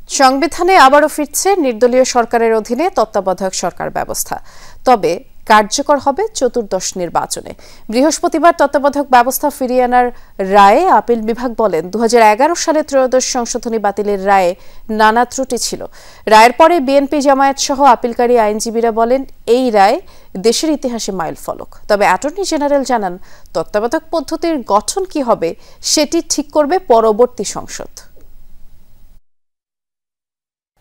সংবিধানে আবারও ফিরছে নির্দলীয় সরকারের অধীনে তত্ত্বাবধায়ক সরকার ব্যবস্থা, তবে কার্যকর হবে চতুর্দশ নির্বাচনে। বৃহস্পতিবার তত্ত্বাবধায়ক ব্যবস্থা ফিরিয়ে আনার রায়ে আপিল বিভাগ বলেন 2011 সালে ত্রয়োদশ সংশোধনী বাতিলের রায়ে নানা ত্রুটি ছিল। রায়ের পরে বিএনপি জামায়াত সহ আপিলকারী আইনজীবীরা বলেন এই রায় দেশের ইতিহাসে মাইলফলক। তবে অ্যাটর্নি জেনারেল জানান তত্ত্বাবধায়ক পদ্ধতির গঠন কি হবে সেটি ঠিক করবে পরবর্তী সংসদ।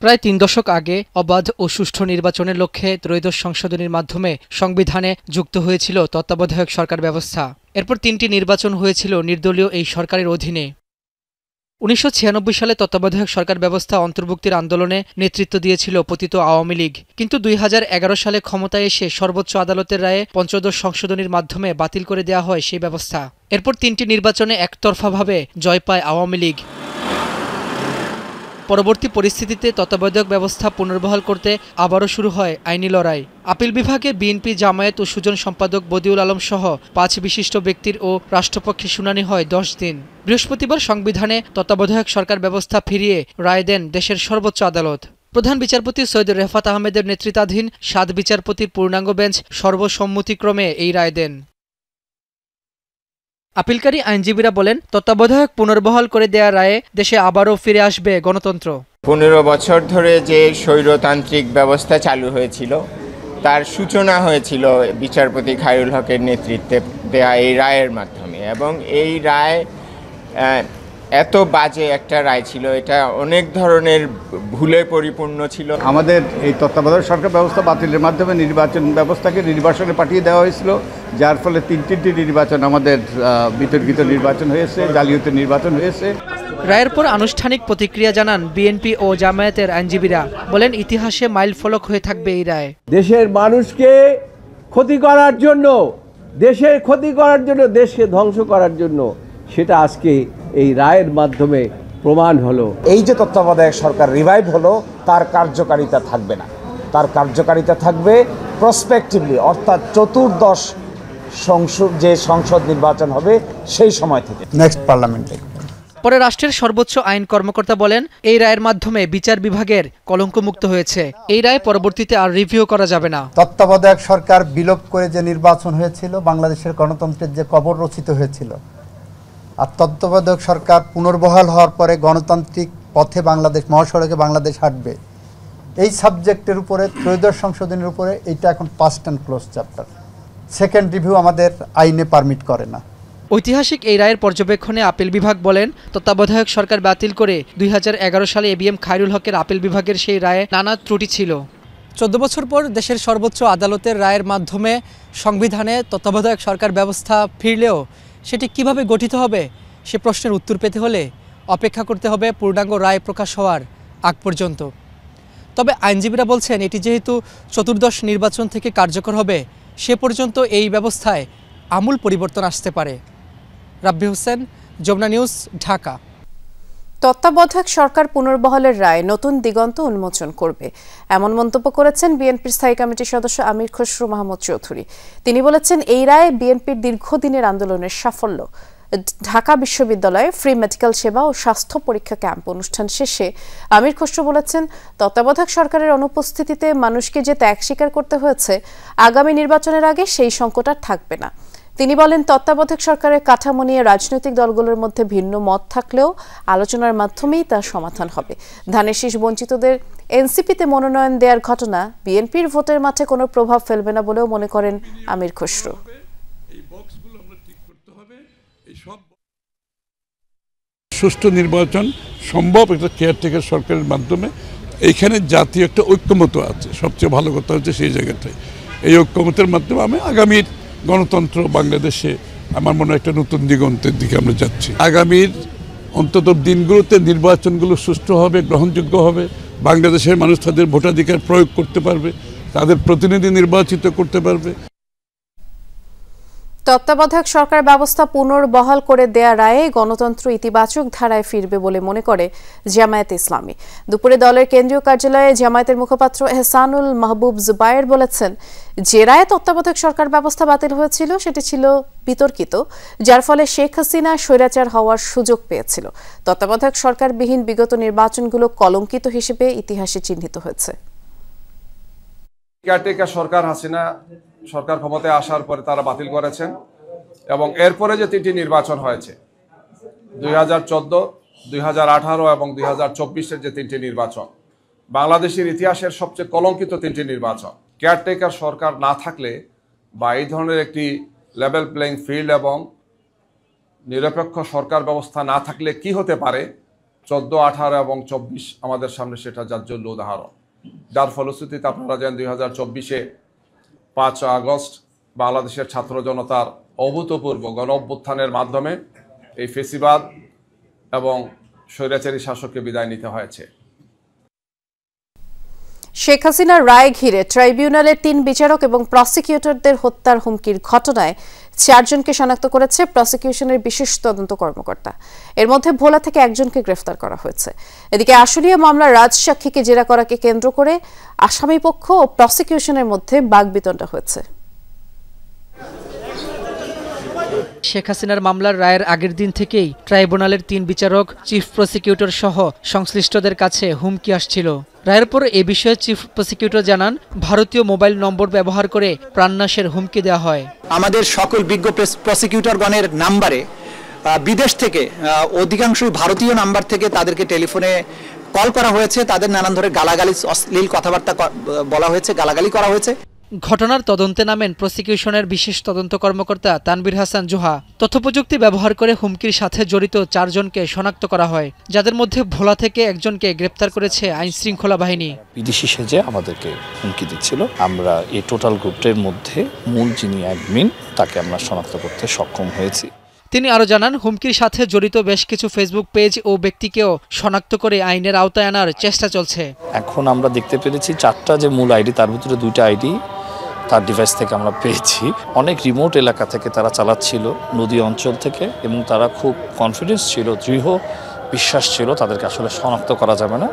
প্রায় 3 দশক আগে অবাধ ও সুষ্ঠু নির্বাচনের লক্ষ্যে ত্রয়োদশ সংশোধনীর মাধ্যমে সংবিধানে যুক্ত হয়েছিল তত্ত্বাবধায়ক সরকার ব্যবস্থা। এরপর 3টি নির্বাচন হয়েছিল নির্দলীয় এই সরকারের অধীনে। 1996 সালে তত্ত্বাবধায়ক সরকার ব্যবস্থা অন্তর্ভুক্তির আন্দোলনে নেতৃত্ব দিয়েছিল পতিত আওয়ামী লীগ, কিন্তু 2011 সালে ক্ষমতায় এসে সর্বোচ্চ আদালতের রায়ে পঞ্চদশ সংশোধনীর মাধ্যমে বাতিল করে দেওয়া হয় সেই ব্যবস্থা। এরপর 3টি নির্বাচনে একতরফাভাবে জয় পায় আওয়ামী লীগ। পরবর্তী পরিস্থিতিতে তত্ত্বাবধায়ক ব্যবস্থা পুনর্বহাল করতে আবারও শুরু হয় আইনি লড়াই। আপিল বিভাগে বিএনপি জামায়াত ও সুজন সম্পাদক বদিউল আলম সহ 5 বিশিষ্ট ব্যক্তির ও রাষ্ট্রপক্ষে শুনানি হয় 10 দিন। বৃহস্পতিবার সংবিধানে তত্ত্বাবধায়ক সরকার ব্যবস্থা ফিরিয়ে রায় দেন দেশের সর্বোচ্চ আদালত। প্রধান বিচারপতি সৈয়দ রেফাত আহমেদের নেতৃত্বাধীন 7 বিচারপতির পূর্ণাঙ্গ বেঞ্চ সর্বসম্মতিক্রমে এই রায় দেন। আপিলকারী আইনজীবীরা বলেন তত্ত্বাবধায়ক পুনর্বহাল করে দেয়া রায়ে দেশে আবারও ফিরে আসবে গণতন্ত্র। 15 বছর ধরে যে স্বৈরতান্ত্রিক ব্যবস্থা চালু হয়েছিল তার সূচনা হয়েছিল বিচারপতি খায়রুল হকের নেতৃত্বে দেয়া এই রায়ের মাধ্যমে, এবং এই রায় এত বাজে একটা রায় ছিল, এটা অনেক ধরনের ভুলে পরিপূর্ণ ছিল। আমাদের এই তত্ত্বাবধায়ক সরকার ব্যবস্থা বাতিলের মাধ্যমে নির্বাচন ব্যবস্থাকে নির্বাচনে পাঠিয়ে দেওয়া হয়েছিল, যার ফলে 3টি নির্বাচন আমাদের বিতর্কিত নির্বাচন হয়েছে, জালিয়াতি নির্বাচন হয়েছে। রায়ের পর আনুষ্ঠানিক প্রতিক্রিয়া জানান বিএনপি ও জামায়াতের আইনজীবীরা, বলেন ইতিহাসে মাইলফলক হয়ে থাকবে এই রায়। দেশের মানুষকে ক্ষতি করার জন্য, দেশকে ধ্বংস করার জন্য সেটা আজকে এই রায়ের মাধ্যমে প্রমাণ হলো। এই যে তত্ত্বাবধায়ক সরকার রিভাইভ হলো, তার কার্যকারিতা থাকবে না, তার কার্যকারিতা থাকবে প্রসপেক্টিভলি, অর্থাৎ চতুর্দশ সংসদ নির্বাচন হবে সেই সময় থেকে, নেক্সট পার্লামেন্টে। পরে রাষ্ট্রের সর্বোচ্চ আইন কর্মকর্তা বলেন এই রায়ের মাধ্যমে বিচার বিভাগের কলঙ্কমুক্ত হয়েছে। এই রায় পরবর্তীতে আর রিভিউ করা যাবে না। তত্ত্বাবধায়ক সরকার বিলোপ করে যে নির্বাচন হয়েছিল, বাংলাদেশের গণতন্ত্রের যে কবর রচিত হয়েছিল, আর তত্ত্বাবধায়ক সরকার পুনর্বহাল হওয়ার পরে গণতান্ত্রিক পথে বাংলাদেশ, মহাসড়কে বাংলাদেশ হাঁটবে, এই সাবজেক্টের উপরে ত্রয়োদশ সংশোধনের উপরে এইটা এখন past and close chapter. Second review আমাদের আইনে পারমিট করে না। ঐতিহাসিক এই রায়ের পর্যবেক্ষণে আপিল বিভাগ বলেন তত্ত্বাবধায়ক সরকার বাতিল করে 2011 সালে এবিএম খায়রুল হকের আপিল বিভাগের সেই রায়ে নানা ত্রুটি ছিল। 14 বছর পর দেশের সর্বোচ্চ আদালতের রায়ের মাধ্যমে সংবিধানে তত্ত্বাবধায়ক সরকার ব্যবস্থা ফিরলেও সেটি কিভাবে গঠিত হবে সে প্রশ্নের উত্তর পেতে হলে অপেক্ষা করতে হবে পূর্ণাঙ্গ রায় প্রকাশ হওয়ার আগ পর্যন্ত। তবে আইনজীবীরা বলছেন এটি যেহেতু চতুর্দশ নির্বাচন থেকে কার্যকর হবে, সে পর্যন্ত এই ব্যবস্থায় আমূল পরিবর্তন আসতে পারে। রাব্বি হোসেন, যমুনা নিউজ, ঢাকা। তত্ত্বাবধায়ক সরকার পুনর্বহালের রায় নতুন দিগন্ত উন্মোচন করবে, এমন মন্তব্য করেছেন বিএনপির স্থায়ী কমিটির সদস্য আমির খসরু মাহমুদ চৌধুরী। তিনি বলেছেন এই রায় বিএনপির দীর্ঘদিনের আন্দোলনের সাফল্য। ঢাকা বিশ্ববিদ্যালয়ে ফ্রি মেডিকেল সেবা ও স্বাস্থ্য পরীক্ষা ক্যাম্প অনুষ্ঠান শেষে আমির খসরু বলেছেন তত্ত্বাবধায়ক সরকারের অনুপস্থিতিতে মানুষকে যে ত্যাগ স্বীকার করতে হয়েছে, আগামী নির্বাচনের আগে সেই সংকট আর থাকবে না। তিনি বলেন তত্ত্বাবধায়ক সরকারের কাঠামো নিয়ে রাজনৈতিক দলগুলোর মধ্যে ভিন্ন মত থাকলেও আলোচনার মাধ্যমেই তার সমাধান হবে। ধানের শীষ বঞ্চিতদের এনসিপিতে মনোনয়ন দেওয়ার ঘটনা বিএনপির ভোটের মাঠে কোনো প্রভাব ফেলবে না বলেও মনে করেন আমির খসরু। সুষ্ঠু নির্বাচন সম্ভব একটা কেয়ারটেকার সরকারের মাধ্যমে। এইখানে জাতীয় একটা ঐক্যমত আছে, সবচেয়ে ভালো কথা হচ্ছে সেই জায়গাটায়। এই ঐক্যমতের মাধ্যমে আমি আগামীর গণতন্ত্র বাংলাদেশে আমার মনে হয় একটা নতুন দিগন্তের দিকে আমরা যাচ্ছি। আগামীর অন্তত দিনগুলোতে নির্বাচনগুলো সুষ্ঠু হবে, গ্রহণযোগ্য হবে, বাংলাদেশের মানুষ তাদের ভোটাধিকার প্রয়োগ করতে পারবে, তাদের প্রতিনিধি নির্বাচিত করতে পারবে। তত্ত্বাবধায়ক সরকার ব্যবস্থা পুনর্বহাল করে দেয়া রায়ে গণতন্ত্র ইতিবাচক ধারায় ফিরবে বলে মনে করে জামায়াতে ইসলামী। দুপুরে দলের কেন্দ্রীয় কার্যালয়ে জামায়াতের মুখপাত্র এহসানুল মাহবুব জুবায়ের বলেছেন, যে রায়ে তত্ত্বাবধায়ক সরকার ব্যবস্থা বাতিল হয়েছিল সেটি ছিল বিতর্কিত, যার ফলে শেখ হাসিনা স্বৈরাচার হওয়ার সুযোগ পেয়েছিল। তত্ত্বাবধায়ক সরকারবিহীন বিগত নির্বাচনগুলো কলঙ্কিত হিসেবে ইতিহাসে চিহ্নিত হয়েছে। কেয়ারটেকার সরকার হাসিনা সরকার ক্ষমতায় আসার পরে তারা বাতিল করেছেন এবং এরপরে যে 3টি নির্বাচন হয়েছে 2014, 2018 এবং 2024-এর যে 3টি নির্বাচন বাংলাদেশের ইতিহাসের সবচেয়ে কলঙ্কিত 3টি নির্বাচন। কেয়ারটেকার সরকার না থাকলে বা এই ধরনের একটি লেভেল প্লেইং ফিল্ড এবং নিরপেক্ষ সরকার ব্যবস্থা না থাকলে কি হতে পারে 14, 18 এবং 24 আমাদের সামনে সেটা জাজ্জল্য উদাহরণ। যার ফলশ্রুতিতে আপনারা জানেন 2024-এ 5 আগস্ট বাংলাদেশের ছাত্র জনতার অভূতপূর্ব গণ অভ্যুত্থানের মাধ্যমে এই ফেসিবাদ এবং স্বৈরাচারী শাসককে বিদায় নিতে হয়েছে। শেখ হাসিনার রায় ঘিরে ট্রাইব্যুনালের 3 বিচারক এবং প্রসিকিউটরদের হত্যার হুমকির ঘটনায় 4 জনকে শনাক্ত করেছে প্রসিকিউশনের বিশেষ তদন্ত কর্মকর্তা। এর মধ্যে ভোলা থেকে 1 জনকে গ্রেফতার করা হয়েছে। এদিকে আশুলিয়া মামলার রাজসাক্ষীকে জেরা করাকে কেন্দ্র করে আসামিপক্ষ ও প্রসিকিউশনের মধ্যে বাকবিতণ্ডা হয়েছে। শেখ হাসিনার মামলার রায়ের আগের দিন থেকেই ট্রাইব্যুনালের 3 বিচারক, চিফ প্রসিকিউটর সহ সংশ্লিষ্টদের কাছে হুমকি আসছিল। রায়ের পর এ বিষয়ে চিফ প্রসিকিউটর জানান, ভারতীয় মোবাইল নম্বর ব্যবহার করে প্রাণনাশের হুমকি দেওয়া হয়। আমাদের সকল বিজ্ঞ প্রসিকিউটরগণের নাম্বারে বিদেশ থেকে অধিকাংশই ভারতীয় নাম্বার থেকে তাদেরকে টেলিফোনে কল করা হয়েছে, তাদের নানান ধরনের গালাগালি, অশ্লীল কথাবার্তা বলা হয়েছে, গালাগালি করা হয়েছে। ঘটনার তদন্তে নামেন প্রসিকিউশনের বিশেষ তদন্ত কর্মকর্তা তানভীর হাসান জোহা। তথ্যপ্রযুক্তি ব্যবহার করে হুমকির সাথে জড়িত 4 জনকে শনাক্ত করা হয়, যাদের মধ্যে ভোলা থেকে 1 জনকে গ্রেপ্তার করেছে আইন শৃঙ্খলা বাহিনী। বিদেশি সেজে আমাদেরকে হুমকি দিচ্ছিল। আমরা এই টোটাল গ্রুপের মধ্যে মূল যিনি অ্যাডমিন তাকে আমরা শনাক্ত করতে সক্ষম হয়েছি। তিনি আরও জানান, হুমকির সাথে জড়িত বেশ কিছু ফেসবুক পেজ ও ব্যক্তিকেও শনাক্ত করে আইনের আওতায় আনার চেষ্টা চলছে। এখন আমরা দেখতে পেরেছি 4টা যে মূল আইডি, তার ভিতরে 2টা আইডি তার ডিভাইস থেকে আমরা পেয়েছি। অনেক রিমোট এলাকা থেকে তারা চালাচ্ছিল, নদী অঞ্চল থেকে, এবং তারা খুব কনফিডেন্স ছিল, দৃঢ় বিশ্বাস ছিল তাদেরকে আসলে শনাক্ত করা যাবে না।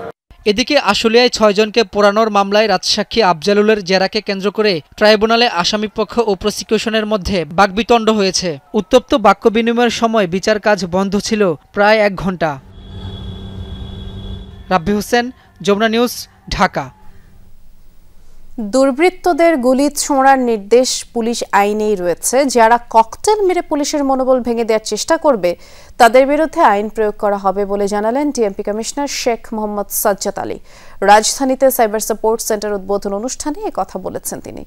এদিকে আশুলিয়ায় 6 জনকে পোড়ানোর মামলায় রাজসাক্ষী আফজালুলের জেরাকে কেন্দ্র করে ট্রাইব্যুনালে আসামিপক্ষ ও প্রসিকিউশনের মধ্যে বাকবিতণ্ড হয়েছে। উত্তপ্ত বাক্য বিনিময়ের সময় বিচার কাজ বন্ধ ছিল প্রায় 1 ঘণ্টা। রাব্বি হোসেন, যমুনা নিউজ, ঢাকা। দুর্বৃত্তদের গুলি ছোঁড়ার নির্দেশ পুলিশ আইনেই রয়েছে। যারা ককটেল মেরে পুলিশের মনোবল ভেঙে দেওয়ার চেষ্টা করবে তাদের বিরুদ্ধে আইন প্রয়োগ করা হবে বলে জানালেন ডিএমপি কমিশনার শেখ মোহাম্মদ সাজ্জাদ আলী। রাজধানীতে সাইবার সাপোর্ট সেন্টার উদ্বোধন অনুষ্ঠানে একথা বলেছেন তিনি।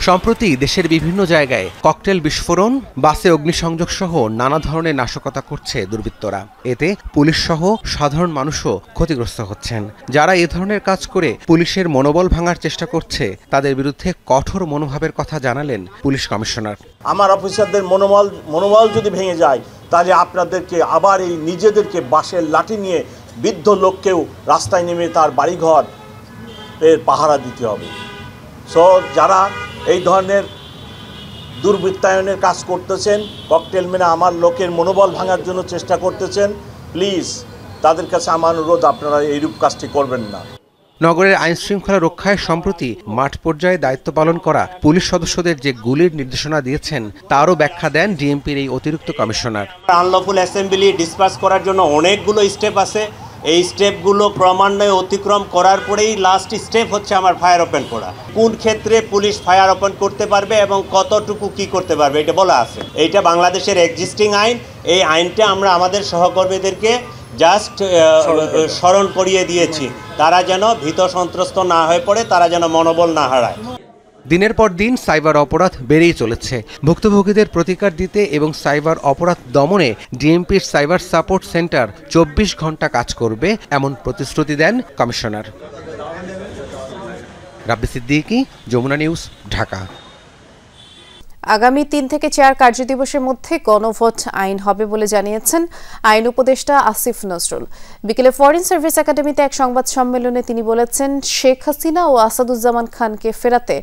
সম্প্রতি দেশের বিভিন্ন জায়গায় ককটেল বিস্ফোরণ, বাসে অগ্নিসংযোগ সহ নানা ধরনের নাশকতা করছে দুর্বৃত্তরা। এতে পুলিশ সহ সাধারণ মানুষও ক্ষতিগ্রস্ত হচ্ছেন। যারা এ ধরনের কাজ করে পুলিশের মনোবল ভাঙার চেষ্টা করছে তাদের বিরুদ্ধে কঠোর মনোভাবের কথা জানালেন পুলিশ কমিশনার। আমার অফিসারদের মনোবল যদি ভেঙে যায় তাহলে আপনাদেরকে আবার এই নিজেদেরকে বাঁশের লাঠি নিয়ে বৃদ্ধ লোককেও রাস্তায় নেমে তার বাড়িঘর এর পাহারা দিতে হবে। সো যারা এই ধরনের দুর্বৃত্তায়নের কাজ করতেছেন, ককটেল মেরে আমার লোকের মনোবল ভাঙার জন্য চেষ্টা করতেছেন, প্লিজ তাদের কাছে আমার অনুরোধ, আপনারা এইরূপ কাজটি করবেন না। নগরের আইন শৃঙ্খলা রক্ষায় সম্প্রতি মাঠ পর্যায়ে দায়িত্ব পালন করা পুলিশ সদস্যদের যে গুলির নির্দেশনা দিয়েছেন তারও ব্যাখ্যা দেন ডিএমপির এই অতিরিক্ত কমিশনার। আনলফুল অ্যাসেম্বলি ডিসপার্স করার জন্য অনেকগুলো স্টেপ আছে। এই স্টেপগুলো ক্রমান্বয়ে অতিক্রম করার পরেই লাস্ট স্টেপ হচ্ছে আমার ফায়ার ওপেন করা। কোন ক্ষেত্রে পুলিশ ফায়ার ওপেন করতে পারবে এবং কতটুকু কি করতে পারবে এটা বলা আছে। এইটা বাংলাদেশের এক্সিস্টিং আইন। এই আইনটা আমরা আমাদের সহকর্মীদেরকে জাস্ট স্মরণ করিয়ে দিয়েছি, তারা যেন ভীত সন্ত্রস্ত না হয়ে পড়ে, তারা যেন মনোবল না হারায়। দিনের পর দিন সাইবার অপরাধ বেড়েই চলেছে। ভুক্তভোগীদের প্রতিকার দিতে এবং সাইবার অপরাধ দমনে ডিএমপির সাইবার সাপোর্ট সেন্টার 24 ঘন্টা কাজ করবে এমন প্রতিশ্রুতি দেন কমিশনার। রাব্বি সিদ্দিকী, যমুনা নিউজ, ঢাকা। আগামী 3 থেকে 4 কার্যদিবসের মধ্যে গণভোট আইন হবে বলে জানিয়েছেন আইন উপদেষ্টা আসিফ নজরুল। বিকেলে ফরেন সার্ভিস একাডেমিতে এক সংবাদ সম্মেলনে তিনি বলেছেন, শেখ হাসিনা ও আসাদুজ্জামান খানকে ফেরাতে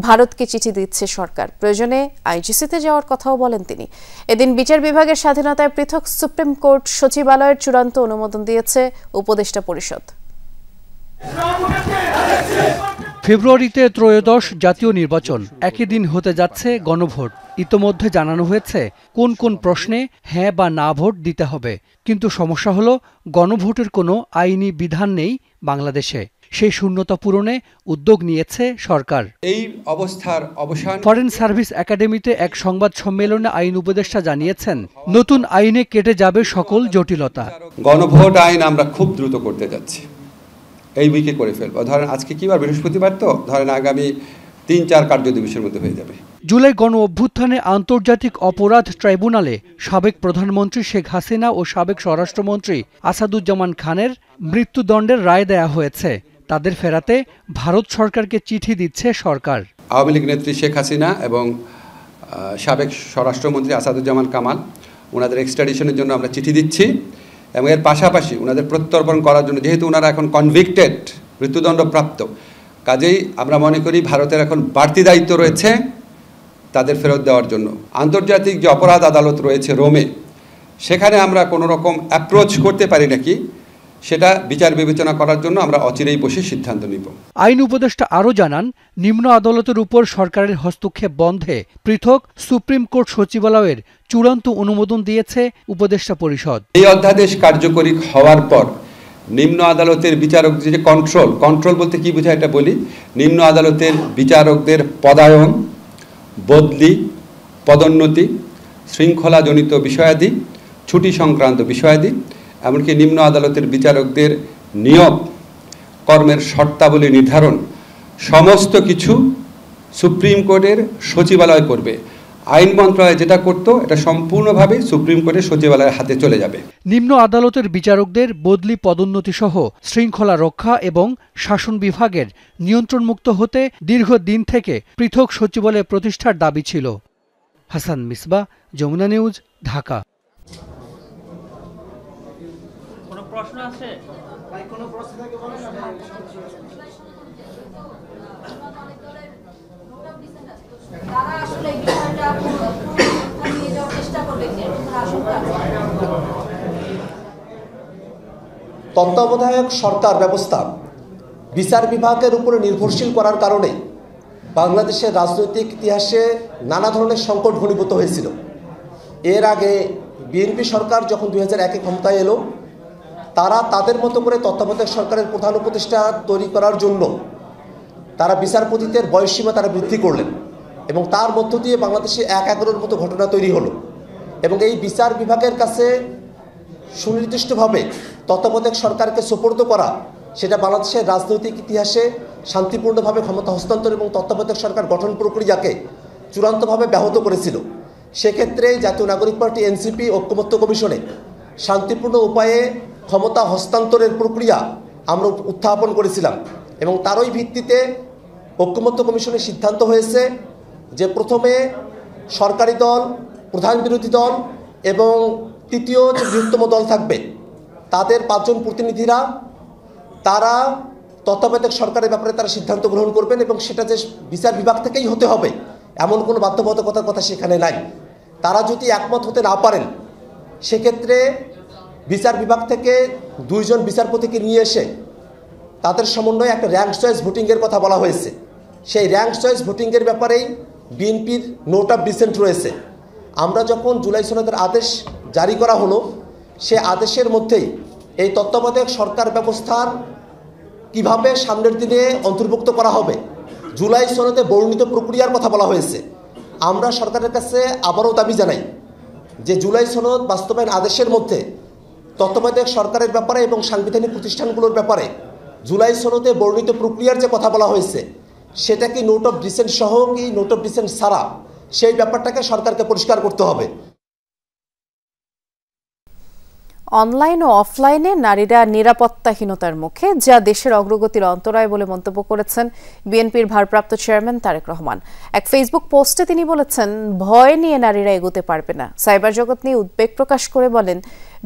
ভারতকে চিঠি দিচ্ছে সরকার। প্রয়োজনে আইজিসিতে যাওয়ার কথাও বলেন তিনি। এদিন বিচার বিভাগের স্বাধীনতায় পৃথক সুপ্রিম কোর্ট সচিবালয়ের চূড়ান্ত অনুমোদন দিয়েছে উপদেষ্টা পরিষদ। ফেব্রুয়ারিতে ত্রয়োদশ জাতীয় নির্বাচন, একই দিন হতে যাচ্ছে গণভোট। ইতোমধ্যে জানানো হয়েছে কোন কোন প্রশ্নে হ্যাঁ বা না ভোট দিতে হবে, কিন্তু সমস্যা হলো গণভোটের কোনো আইনি বিধান নেই বাংলাদেশে। সেই শূন্যতা পূরণে উদ্যোগ নিয়েছে সরকার। এই অবস্থার অবসান ফরেন সার্ভিস একাডেমিতে এক সংবাদ সম্মেলনে আইন উপদেষ্টা জানিয়েছেন, নতুন আইনে কেটে যাবে সকল জটিলতা। গণভোট আইন আমরা খুব দ্রুত করতে যাচ্ছি, এই উইকে করে ফেলবো। ধরেন আজকে কি বার, বৃহস্পতিবার, তো ধরেন আগামী 3-4 কার্যদিবসের মধ্যে হয়ে যাবে। জুলাই গণ অভ্যুত্থানে আন্তর্জাতিক অপরাধ ট্রাইব্যুনালে সাবেক প্রধানমন্ত্রী শেখ হাসিনা ও সাবেক স্বরাষ্ট্রমন্ত্রী আসাদুজ্জামান খানের মৃত্যুদণ্ডের রায় দেয়া হয়েছে। তাদের ফেরাতে ভারত সরকারকে চিঠি দিচ্ছে সরকার। আওয়ামী লীগ নেত্রী শেখ হাসিনা এবং সাবেক স্বরাষ্ট্রমন্ত্রী আসাদুজ্জামান কামাল, ওনাদের এক্সট্রাডিশনের জন্য আমরা চিঠি দিচ্ছি এবং এর পাশাপাশি ওনাদের প্রত্যর্পণ করার জন্য, যেহেতু ওনারা এখন কনভিক্টেড, মৃত্যুদণ্ডপ্রাপ্ত, কাজেই আমরা মনে করি ভারতের এখন বাড়তি দায়িত্ব রয়েছে তাদের ফেরত দেওয়ার জন্য। আন্তর্জাতিক যে অপরাধ আদালত রয়েছে রোমে, সেখানে আমরা কোনো রকম অ্যাপ্রোচ করতে পারি নাকি সেটা বিচার বিবেচনা করার জন্য আমরা অচিরেই বসে সিদ্ধান্ত নিব। আইন উপদেষ্টা আরও জানান, নিম্ন আদালতের উপর সরকারের হস্তক্ষেপ বন্ধে পৃথক সুপ্রিম কোর্ট সচিবালয়ের চূড়ান্ত অনুমোদন দিয়েছে উপদেষ্টা পরিষদ। এই অধ্যাদেশ কার্যকরী হওয়ার পর নিম্ন আদালতের বিচারকদের যে কন্ট্রোল বলতে কি বোঝায় এটা বলি। নিম্ন আদালতের বিচারকদের পদায়ন, বদলি, পদোন্নতি, শৃঙ্খলাজনিত বিষয়াদি, ছুটি সংক্রান্ত বিষয়াদি, এমনকি নিম্ন আদালতের বিচারকদের নিয়োগ, কর্মের শর্তাবলী নির্ধারণ, সমস্ত কিছু সুপ্রিম কোর্টের সচিবালয় করবে। আইন মন্ত্রণালয় যেটা করত, এটা সম্পূর্ণভাবে সুপ্রিম কোর্টের সচিবালয়ের হাতে চলে যাবে। নিম্ন আদালতের বিচারকদের বদলি, পদোন্নতি সহ শৃঙ্খলা রক্ষা এবং শাসন বিভাগের নিয়ন্ত্রণমুক্ত হতে দীর্ঘদিন থেকে পৃথক সচিবালয় প্রতিষ্ঠার দাবি ছিল। হাসান মিসবাহ, যমুনা নিউজ, ঢাকা। প্রশ্ন আছে? তত্ত্বাবধায়ক সরকার ব্যবস্থা বিচার বিভাগের উপরে নির্ভরশীল করার কারণে বাংলাদেশের রাজনৈতিক ইতিহাসে নানা ধরনের সংকট ঘনীভূত হয়েছিল। এর আগে বিএনপি সরকার যখন 2001-এ ক্ষমতায় এলো, তারা তাদের মতো করে তত্ত্বাবধায়ক সরকারের প্রধান উপদেষ্টা তৈরি করার জন্য তারা বিচারপতিদের বয়সসীমা তারা বৃদ্ধি করলেন এবং তার মধ্য দিয়ে বাংলাদেশে 1/11-এর মতো ঘটনা তৈরি হলো এবং এই বিচার বিভাগের কাছে সুনির্দিষ্টভাবে তত্ত্বাবধায়ক সরকারকে সোপর্দ করা, সেটা বাংলাদেশের রাজনৈতিক ইতিহাসে শান্তিপূর্ণভাবে ক্ষমতা হস্তান্তর এবং তত্ত্বাবধায়ক সরকার গঠন প্রক্রিয়াকে চূড়ান্তভাবে ব্যাহত করেছিল। সেক্ষেত্রে জাতীয় নাগরিক পার্টি এনসিপি ঐক্যমত্য কমিশনে শান্তিপূর্ণ উপায়ে ক্ষমতা হস্তান্তরের প্রক্রিয়া আমরা উত্থাপন করেছিলাম এবং তারই ভিত্তিতে ঐক্যমত্য কমিশনের সিদ্ধান্ত হয়েছে যে প্রথমে সরকারি দল, প্রধান বিরোধী দল এবং তৃতীয় যে বৃহত্তম দল থাকবে তাদের 5 জন প্রতিনিধিরা তারা তত্ত্বাবধায়ক সরকারের ব্যাপারে তারা সিদ্ধান্ত গ্রহণ করবেন এবং সেটা যে বিচার বিভাগ থেকেই হতে হবে এমন কোনো বাধ্যবাধকতার কথা সেখানে নাই। তারা যদি একমত হতে না পারেন সেক্ষেত্রে বিচার বিভাগ থেকে 2 জন বিচারপতিকে নিয়ে এসে তাদের সমন্বয়ে একটা র্যাঙ্ক চয়েস ভোটিংয়ের কথা বলা হয়েছে। সেই র্যাঙ্ক চয়েস ভোটিংয়ের ব্যাপারেই বিএনপির নোট অফ ডিসেন্ট রয়েছে। আমরা যখন জুলাই সনদের আদেশ জারি করা হলো, সে আদেশের মধ্যেই এই তত্ত্বাবধায়ক সরকার ব্যবস্থার কিভাবে সামনের দিনে অন্তর্ভুক্ত করা হবে, জুলাই সনদে বর্ণিত প্রক্রিয়ার কথা বলা হয়েছে। আমরা সরকারের কাছে আবারও দাবি জানাই যে জুলাই সনদ বাস্তবায়ন আদেশের মধ্যে তত্ত্বাবধায়ক সরকারের ব্যাপারে এবং সাংবিধানিক প্রতিষ্ঠানগুলোর ব্যাপারে জুলাই সনদে বর্ণিত প্রক্রিয়ার যে কথা বলা হয়েছে সেটা কি নোট অফ ডিসেন্ট সহ কি নোট অফ ডিসেন্ট ছাড়া, সেই ব্যাপারটাকে সরকারকে পরিষ্কার করতে হবে। অনলাইন ও অফলাইনে নারীরা নিরাপত্তাহীনতার মুখে, যা দেশের অগ্রগতির অন্তরায় বলে মন্তব্য করেছেন বিএনপির ভারপ্রাপ্ত চেয়ারম্যান তারেক রহমান। এক ফেসবুক পোস্টে তিনি বলেছেন, ভয় নিয়ে নারীরা এগোতে পারবে না। সাইবার জগৎ নিয়ে উদ্বেগ প্রকাশ করে বলেন,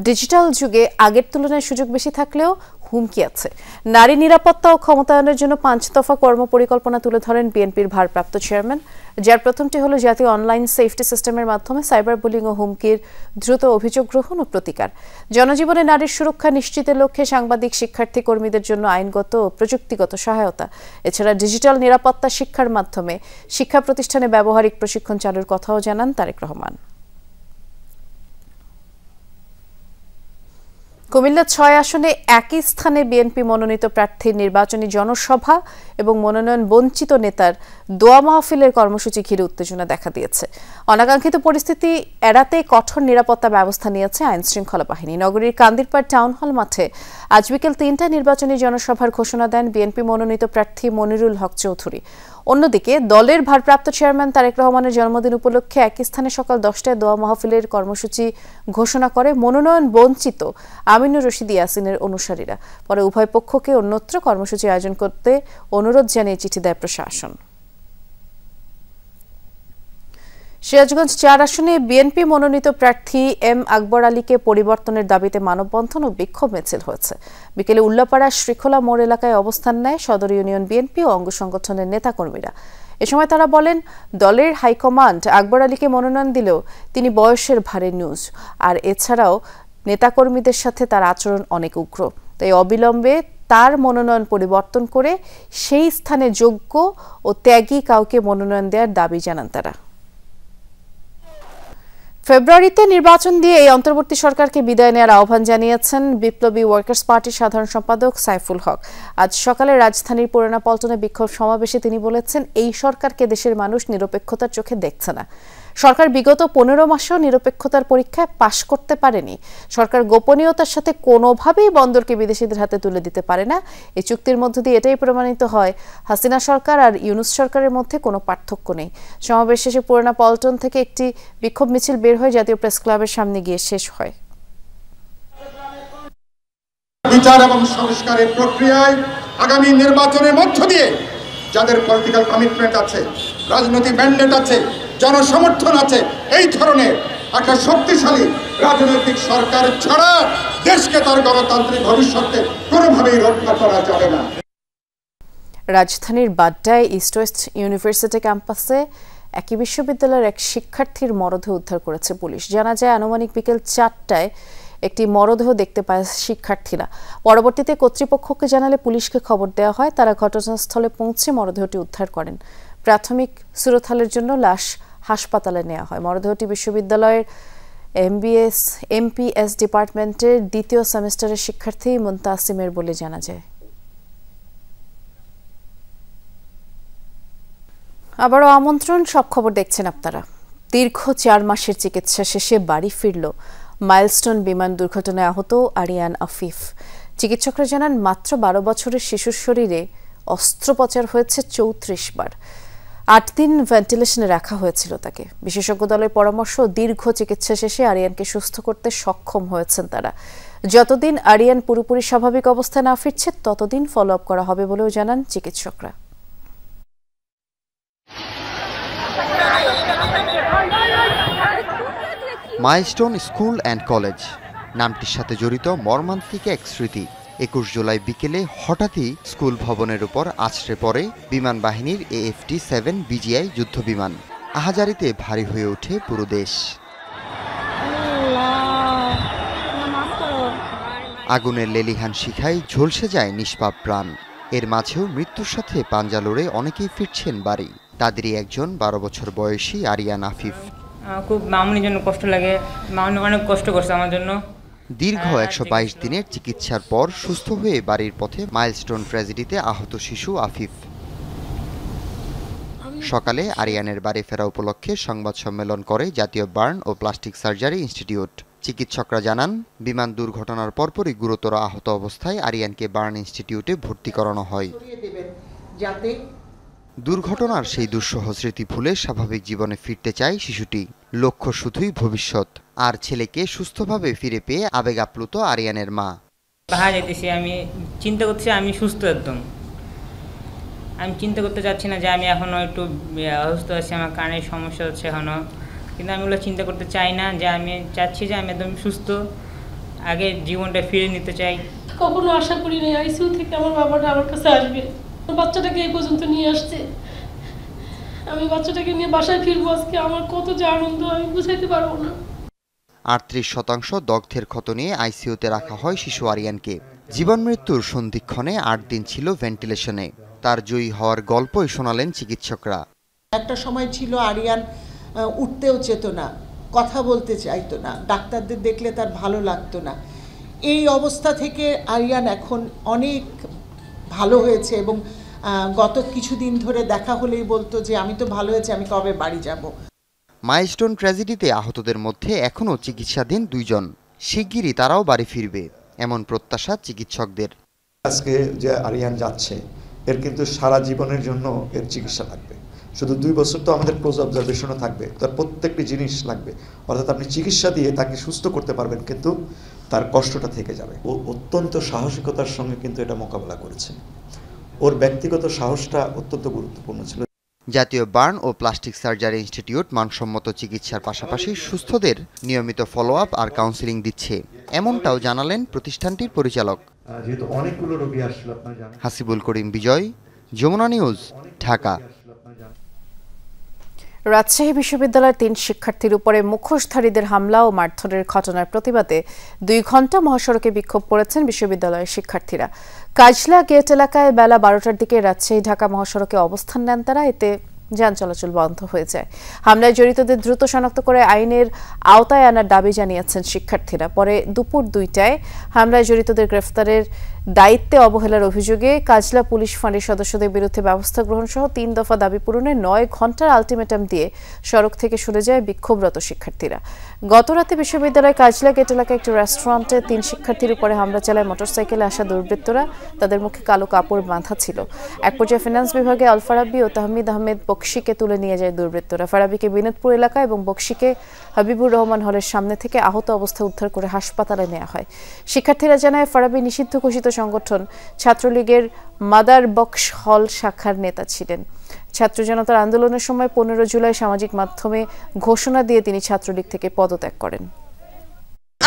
ডিজিটাল যুগে আগের তুলনায় সুযোগ বেশি থাকলেও হুমকি আছে। নারী নিরাপত্তা ও ক্ষমতায়নের জন্য 5 দফা কর্মপরিকল্পনা তুলে ধরেন বিএনপির ভারপ্রাপ্ত চেয়ারম্যান, যার প্রথমটি হলো জাতীয় অনলাইন সেফটি সিস্টেমের মাধ্যমে সাইবার বুলিং ও হুমকির দ্রুত অভিযোগ গ্রহণ ও প্রতিকার। জনজীবনে নারীর সুরক্ষা নিশ্চিতের লক্ষ্যে সাংবাদিক, শিক্ষার্থী, কর্মীদের জন্য আইনগত ও প্রযুক্তিগত সহায়তা। এছাড়া ডিজিটাল নিরাপত্তা শিক্ষার মাধ্যমে শিক্ষা প্রতিষ্ঠানে ব্যবহারিক প্রশিক্ষণ চালুর কথাও জানান তারেক রহমান। কুমিল্লা 6 আসনে একই স্থানে বিএনপি মনোনীত প্রার্থীর নির্বাচনী জনসভা এবং মনোনয়ন বঞ্চিত নেতার দোয়া মাহফিলের কর্মসূচি ঘিরে উত্তেজনা দেখা দিয়েছে। অনাকাঙ্ক্ষিত পরিস্থিতি এড়াতে কঠোর নিরাপত্তা ব্যবস্থা নিয়েছে আইনশৃঙ্খলা বাহিনী। নগরীর কান্দিরপাড় টাউন হল মাঠে আজ বিকেল 3টায় নির্বাচনী জনসভার ঘোষণা দেন বিএনপি মনোনীত প্রার্থী মনিরুল হক চৌধুরী। অন্যদিকে দলের ভারপ্রাপ্ত চেয়ারম্যান তারেক রহমানের জন্মদিন উপলক্ষে একই স্থানে সকাল 10টায় দোয়া মাহফিলের কর্মসূচি ঘোষণা করে মনোনয়ন বঞ্চিত আমিনুর রশিদ ইয়াসিনের অনুসারীরা। পরে উভয় পক্ষকে অন্যত্র কর্মসূচি আয়োজন করতে অনুরোধ জানিয়ে চিঠি দেয় প্রশাসন। সিরাজগঞ্জ 4 আসনে বিএনপি মনোনীত প্রার্থী এম আকবর আলীকে পরিবর্তনের দাবিতে মানববন্ধন ও বিক্ষোভ মিছিল হয়েছে। বিকেলে উল্লাপাড়া শ্রীখোলা মোড় এলাকায় অবস্থান নেয় সদর ইউনিয়ন বিএনপি ও অঙ্গ সংগঠনের নেতাকর্মীরা। এ সময় তারা বলেন, দলের হাইকমান্ড আকবর আলীকে মনোনয়ন দিলেও তিনি বয়সের ভারে নিউজ, আর এছাড়াও নেতাকর্মীদের সাথে তার আচরণ অনেক উগ্র। তাই অবিলম্বে তার মনোনয়ন পরিবর্তন করে সেই স্থানে যোগ্য ও ত্যাগী কাউকে মনোনয়ন দেওয়ার দাবি জানান তারা। ফেব্রুয়ারিতে নির্বাচন দিয়ে এই অন্তর্বর্তী সরকারকে বিদায় নেওয়ার আহ্বান জানিয়েছেন বিপ্লবী ওয়ার্কার্স পার্টির সাধারণ সম্পাদক সাইফুল হক। আজ সকালে রাজধানীর পুরানা পল্টনে বিক্ষোভ সমাবেশে তিনি বলেছেন, এই সরকারকে দেশের মানুষ নিরপেক্ষতার চোখে দেখছে না। সরকার বিগত 15 মাসেও নিরপেক্ষতার পরীক্ষায় পাশ করতে পারেনি। সরকার গোপনীয়তার সাথে কোনোভাবেই বন্দরকে বিদেশিদের হাতে তুলে দিতে পারে না। এই চুক্তির মধ্য দিয়ে এটাই প্রমাণিত হয়, হাসিনা সরকার আর ইউনূস সরকারের মধ্যে কোনো পার্থক্য নেই। সমাবেশ শেষে পুরানা পল্টন থেকে একটি বিক্ষোভ মিছিল বের হয়ে জাতীয় প্রেস ক্লাবের সামনে গিয়ে শেষ হয়। বিচার এবং সংস্কারের প্রক্রিয়ায় আগামী নির্বাচনের মধ্য দিয়ে যাদের পলিটিক্যাল কমিটমেন্ট আছে, রাজনৈতিক ম্যান্ডেট আছে, জনসমর্থন আছে, এই ধরনের একটা শক্তিশালী রাজনৈতিক সরকার ছাড়া দেশকে তার গণতান্ত্রিক ভবিষ্যতে কোনোভাবেই রক্ষা করা যাবে না। রাজধানীর বাড্ডায় ইস্ট ওয়েস্ট ইউনিভার্সিটি ক্যাম্পাসে একই বিশ্ববিদ্যালয়ের এক শিক্ষার্থীর মরদেহ উদ্ধার করেছে পুলিশ। জানা যায়, আনুমানিক বিকেল 4টায় একটি মরদেহ দেখতে পায় শিক্ষার্থীরা। পরবর্তীতে কর্তৃপক্ষকে জানালে পুলিশকে খবর দেওয়া হয়। তারা ঘটনাস্থলে পৌঁছে মরদেহটি উদ্ধার করেন। প্রাথমিক সুরতহালের জন্য লাশ হাসপাতালে নেওয়া হয়। মরদেহটি বিশ্ববিদ্যালয়ের এমপিএস ডিপার্টমেন্টের 2য় সেমিস্টারের শিক্ষার্থী মুনতাসিমের বলে জানা যায়। আবারও আমন্ত্রণ, সব খবর দেখছেন আপনারা। দীর্ঘ 4 মাসের চিকিৎসা শেষে বাড়ি ফিরল মাইলস্টোন বিমান দুর্ঘটনায় আহত আরিয়ান আফিফ। চিকিৎসকরা জানান, মাত্র 12 বছরের শিশুর শরীরে অস্ত্রোপচার হয়েছে 34 বার। 8 দিন ভেন্টিলেশনে রাখা হয়েছিল তাকে। বিশেষজ্ঞ দলের পরামর্শ, দীর্ঘ চিকিৎসা শেষে আরিয়ানকে সুস্থ করতে সক্ষম হয়েছেন তারা। যতদিন আরিয়ান পুরোপুরি স্বাভাবিক অবস্থায় না ফিরছে, ততদিন ফলো আপ করা হবে বলেও জানান চিকিৎসকরা। মাইলস্টোন স্কুল অ্যান্ড কলেজ নামটির সাথে জড়িত মর্মান্তিক এক স্মৃতি। 21 জুলাই বিকেলে হঠাৎই স্কুল ভবনের উপর আছড়ে পড়ে বিমান বাহিনীর AFT-7 BGI যুদ্ধবিমান। আহাজারিতে ভারী হয়ে ওঠে পুরো দেশ। আগুনের লেলিহান শিখায় ঝলসে যায় নিষ্পাপ প্রাণ। এর মাঝেও মৃত্যুর সাথে পাঞ্জা লড়ে অনেকেই ফিরছেন বাড়ি। তাদেরই একজন 12 বছর বয়সী আরিয়ান আফিফ। খুব মামুনির জন্য কষ্ট লাগে, মামুনি অনেক কষ্ট করছে আমার জন্য। দীর্ঘ 122 দিনের চিকিৎসার পর সুস্থ হয়ে বাড়ির পথে মাইলস্টোন ট্র্যাজেডিতে আহত শিশু আফিফ। সকালে আরিয়ানের বাড়ি ফেরা উপলক্ষে সংবাদ সম্মেলন করে জাতীয় বার্ন ও প্লাস্টিক সার্জারি ইনস্টিটিউট। চিকিৎসকরা জানান, বিমান দুর্ঘটনার পরপরই গুরুতর আহত অবস্থায় আরিয়ানকে বার্ন ইনস্টিটিউটে ভর্তি করানো হয়। দুর্ঘটনার সেই দুঃসহ স্মৃতি ভুলে স্বাভাবিক জীবনে ফিরতে চায় শিশুটি। লক্ষ্য শুধুই ভবিষ্যৎ। আর ছেলেকে সুস্থভাবে ফিরে পেয়ে আবেগ আপ্লুত আরিয়ানের মা। বাহার যেতেছি, আমি চিন্তা করতেছি আমি সুস্থ একদম। আমি চিন্তা করতে চাচ্ছি না যে আমি এখনও একটু অসুস্থ আছি, আমার কানের সমস্যা হচ্ছে এখনও, কিন্তু আমি ওগুলো চিন্তা করতে চাই না। যে আমি চাচ্ছি যে আমি একদম সুস্থ, আগে জীবনটা ফিরে নিতে চাই। কখনো আশা করি নাই আইসিইউ থেকে আমার বাবাটা আমার কাছে আসবে। বাচ্চাটাকে এই পর্যন্ত নিয়ে আসছে, আমি বাচ্চাটাকে নিয়ে বাসায় ফিরবো আজকে। আমার কত যে আনন্দ আমি বুঝাইতে পারবো না। 38% দগ্ধের ক্ষত নিয়ে আইসিইউতে রাখা হয় শিশু আরিয়ানকে। জীবন মৃত্যুর সন্ধিক্ষণে 8 দিন ছিল ভেন্টিলেশনে। তার জয়ী হওয়ার গল্পই শোনালেন চিকিৎসকরা। একটা সময় ছিল আরিয়ান উঠতেও চেত না, কথা বলতে চাইতো না, ডাক্তারদের দেখলে তার ভালো লাগতো না। এই অবস্থা থেকে আরিয়ান এখন অনেক ভালো হয়েছে এবং গত কিছুদিন ধরে দেখা হলেই বলতো যে আমি তো ভালো হয়েছে, আমি কবে বাড়ি যাব। মাইলস্টোন ট্র্যাজেডিতে আহতদের মধ্যে এখনও চিকিৎসাধীন 2 জন। শিগগিরই তারাও বাড়ি ফিরবে এমন প্রত্যাশা চিকিৎসকদের। আজকে যে আরিয়ান যাচ্ছে এর কিন্তু সারা জীবনের জন্য এর চিকিৎসা লাগবে। শুধু 2 বছর তো আমাদের ক্লোজ অবজারভেশনও থাকবে, তার প্রত্যেকটি জিনিস লাগবে। অর্থাৎ আপনি চিকিৎসা দিয়ে তাকে সুস্থ করতে পারবেন, কিন্তু তার কষ্টটা থেকে যাবে। ও অত্যন্ত সাহসিকতার সঙ্গে কিন্তু এটা মোকাবেলা করেছে। ওর ব্যক্তিগত সাহসটা অত্যন্ত গুরুত্বপূর্ণ ছিল। জাতীয় বার্ন ও প্লাস্টিক সার্জারি ইনস্টিটিউট মানসম্মত চিকিৎসার পাশাপাশি সুস্থদের নিয়মিত ফলো আপ আর কাউন্সেলিং দিচ্ছে, এমনটাও জানালেন প্রতিষ্ঠানটির পরিচালক। যেহেতু অনেকগুলো রোগী আসলে আপনারা জানেন। হাসিবুল করিম বিজয়, যমুনা নিউজ, ঢাকা। রাজশাহী বিশ্ববিদ্যালয়ের 3 শিক্ষার্থীর উপরে মুখোশধারীদের হামলা ও মারধরের ঘটনার প্রতিবাদে 2 ঘণ্টা মহাসড়কে বিক্ষোভ করেছেন বিশ্ববিদ্যালয়ের শিক্ষার্থীরা। কাজলা গেট এলাকায় বেলা 12টার দিকে রাজশাহী ঢাকা মহাসড়কে অবস্থান নেন তারা। এতে যান চলাচল বন্ধ হয়ে যায়। হামলায় জড়িতদের দ্রুত শনাক্ত করে আইনের আওতায় আনার দাবি জানিয়েছেন শিক্ষার্থীরা। পরে দুপুর 2টায় হামলায় জড়িতদের গ্রেফতারের দায়িত্বে অবহেলার অভিযোগে কাজলা পুলিশ ফাঁড়ির সদস্যদের বিরুদ্ধে ব্যবস্থা গ্রহণ সহ 3 দফা দাবি পূরণে 9 ঘণ্টার আলটিমেটাম দিয়ে সড়ক থেকে সরে যায় বিক্ষোভরত শিক্ষার্থীরা। গতরাতে বিশ্ববিদ্যালয়ের কাজলা গেট এলাকায় একটি রেস্টুরেন্টে 3 শিক্ষার্থীর উপরে হামলা চালায় মোটরসাইকেলে আসা দুর্বৃত্তরা। তাদের মুখে কালো কাপড় বাঁধা ছিল। এক পর্যায়ে ফিনান্স বিভাগে আল ফারাবি ও তাহমিদ আহমেদ বকশিকে তুলে নিয়ে যায় দুর্বৃত্তরা। ফারাবিকে বিনোদপুর এলাকা এবং বকশিকে হাবিবুর রহমান হলের সামনে থেকে আহত অবস্থায় উদ্ধার করে হাসপাতালে নেওয়া হয়। শিক্ষার্থীরা জানায় ফারাবি নিষিদ্ধ ঘোষিত সংগঠন ছাত্রলীগের মাদার বক্স হল শাখার নেতা ছিলেন। ছাত্র জনতার আন্দোলনের সময় 15 জুলাই সামাজিক মাধ্যমে ঘোষণা দিয়ে তিনি ছাত্রলীগ থেকে পদত্যাগ করেন।